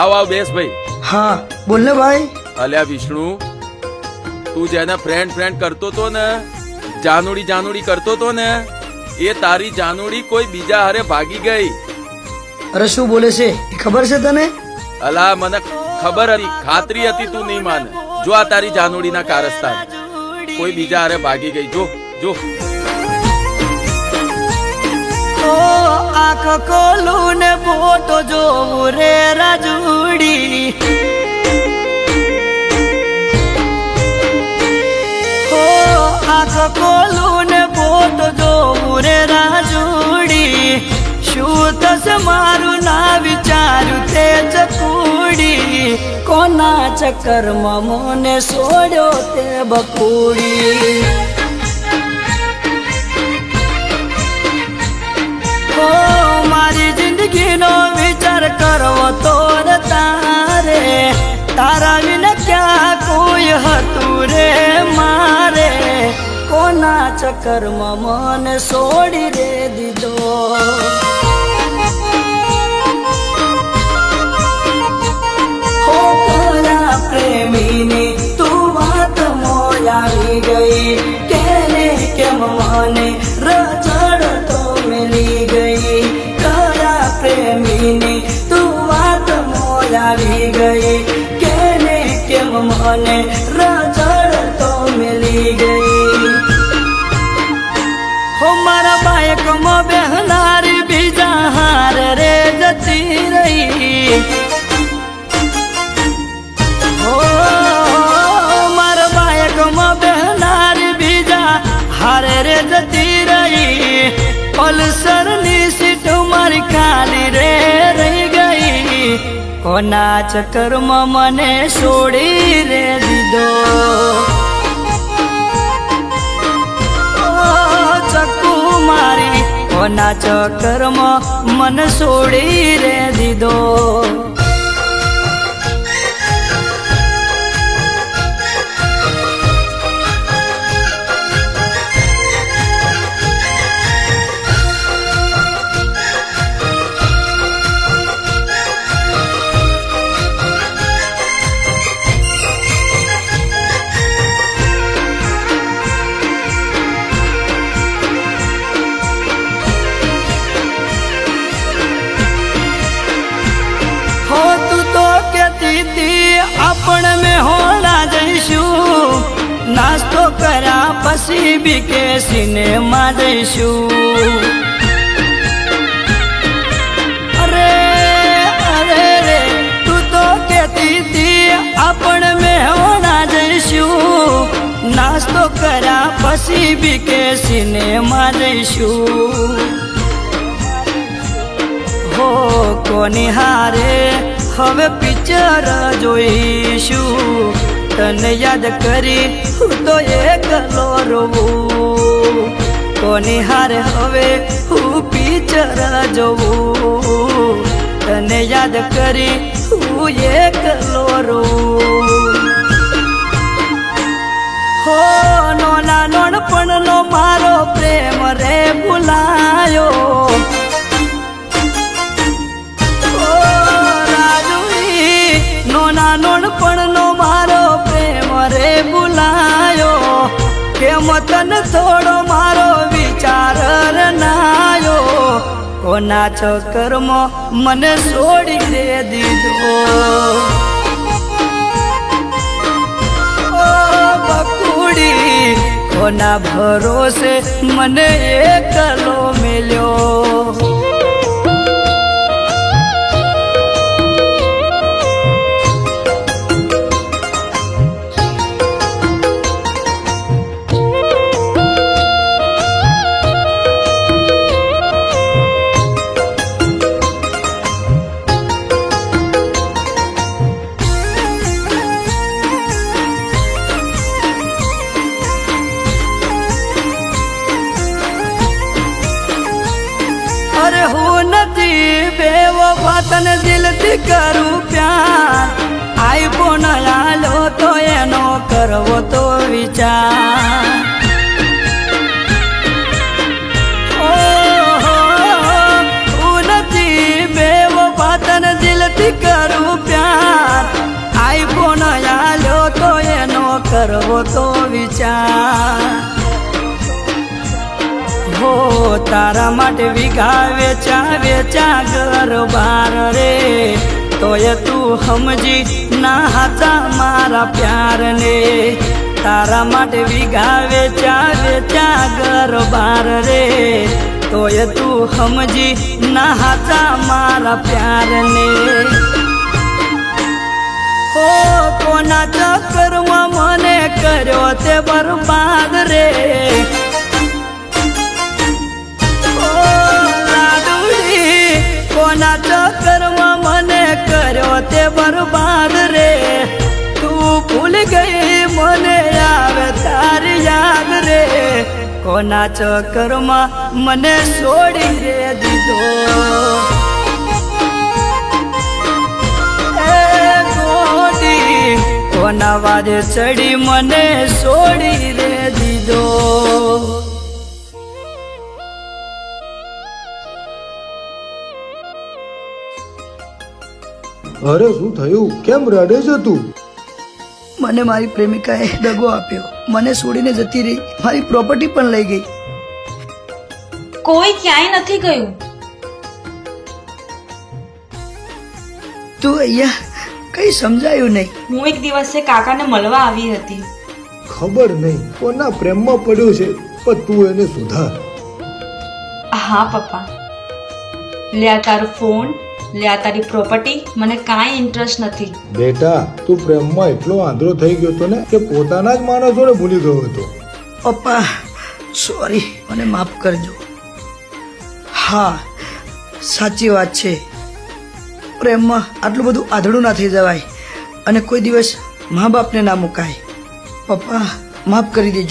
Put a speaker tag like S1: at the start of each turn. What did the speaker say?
S1: આવ આવ બેસ ભાઈ.
S2: હા બોલ ને ભાઈ.
S1: અલ્યા વિષ્ણુ, તું જેને ફ્રેન્ડ ફ્રેન્ડ કરતો તો ને, જાનુડી જાનુડી કરતો તો ને, એ તારી જાનુડી કોઈ બીજા હારે ભાગી ગઈ.
S2: અરે શું બોલે છે એ ખબર છે તને?
S1: અલા મને ખબર હતી, ખાતરી હતી, તું નહીં માને. જો આ તારી જાનુડી ના કારસ્તાન કોઈ બીજા હારે ભાગી ગઈ. જો જો
S3: આંખ ખોલું ને ફોટો જોવું રે રાજુડી. આંખ ખોલું ને ફોટો જોવું રે રાજુડી. શું થશે મારું ના વિચાર્યું તે ચકુડી. કોના ચક્કરમાં મને છોડ્યો તે બકુડી. મારી જિંદગીનો વિચાર કરવો તો તારે, તારા વિના ક્યાં કોઈ હતું રે મારે. કોના ચક્કરમાં મને છોડી રે દીધો. હો કોના પ્રેમીની તું વાત મોયાવી ગઈ. કેને કેમ મને રજડ તો મેલી ગઈ. કયા પ્રેમીની તું વાત મોયાવી ગઈ. કેને કેમ મને રજડ તો મેલી ગઈ. હો મારા બાયકમાં બેહનારી બીજા હાર રે જતી રહી. હો મારા બાયકમાં બેહનારી બીજા હાર રે જતી રહી. પલ્સરની સીટ મારી ખાલી રે રહી ગઈ. કોના ચક્કરમાં મને છોડી રે દીધો. ચક્કુ મારી કોના ચક્કરમાં મને છોડી રે દીધો. આપણ મેં હોલા જઈશું, નાસ્તો કર્યા પછી બીકે સિનેમા જઈશું. અરે અરે રે તું તો કહેતી હતી આપણ મેં હોલા જઈશું, નાસ્તો કર્યા પછી બીકે સિનેમા જઈશું. હો કોની હારે હવે પિક્ચર જોઈશું. તને યાદ કરી હું તો એકલો રોવું. કોની હારે હવે હું પિક્ચર જોવું. તને યાદ કરી હું એકલો રોવું. હો નોના નોનપણનો મારો પ્રેમ રે ભૂલાયો. નોનપણનો મારો પ્રેમ રે ભૂલાયો. કેમ તને થોડો મારો વિચાર નાયો. કોના ચક્કરમાં મને છોડી રે દીધો. ઓ બકુડી કોના ભરોસે મને એકલો મેલ્યો. અરે હું નથી બેવફા તને દિલથી કરું પ્યાર. આઈફોન આલો તો એનો કરવો તો વિચાર. હું નથી બેવફા તને દિલથી કરું તો વિચાર હો તારા માટે વિઘા વેચા ઘર બાર રે તોય તું સમજી ના હાચા મારા પ્યારને તારા માટે વિઘા વેચા ઘર બાર રે તોય તું સમજી ના હાચા મારા પ્યારને હો કોના ચક્કરમાં મને કર્યો તે બરબાદ રે કોના ચક્કરમાં મને કર્યો તે બરબાદ રે તું ભૂલ ગઈ મને આવે તારી યાદ રે કોના ચક્કરમાં મને છોડી રે દીધો એ ગોડી કોના વાદે ચડી મને છોડી રે દીધો
S4: અરે શું થયું? કેમ રડે છે તું?
S2: મને મારી પ્રેમિકાએ દગો આપ્યો, મને છોડીને જતી રહી, મારી પ્રોપર્ટી પણ લઈ ગઈ.
S5: કોઈ ક્યાંય નથી ગયું.
S2: તું અહીંયા કઈ સમજાયું નહીં.
S5: હું એક દિવસે કાકાને મળવા આવી હતી.
S4: ખબર નહીં કોના પ્રેમમાં પડ્યો છે, પણ તું એને સુધાર.
S5: હા પપ્પા, લે આ તારો ફોન, લે આ તારી પ્રોપર્ટી, મને કાંઈ ઇન્ટરેસ્ટ નથી.
S4: બેટા, તું પ્રેમમાં એટલો આંધળો થઈ ગયો હતો ને કે પોતાના જ માણસોને ભૂલી ગયો હતો.
S2: પપ્પા સોરી, મને માફ કરજો. હા સાચી વાત છે, પ્રેમમાં આટલું બધું આંધળું ના થઈ જવાય અને કોઈ દિવસ મા બાપને ના મુકાય. પપ્પા માફ કરી દેજો.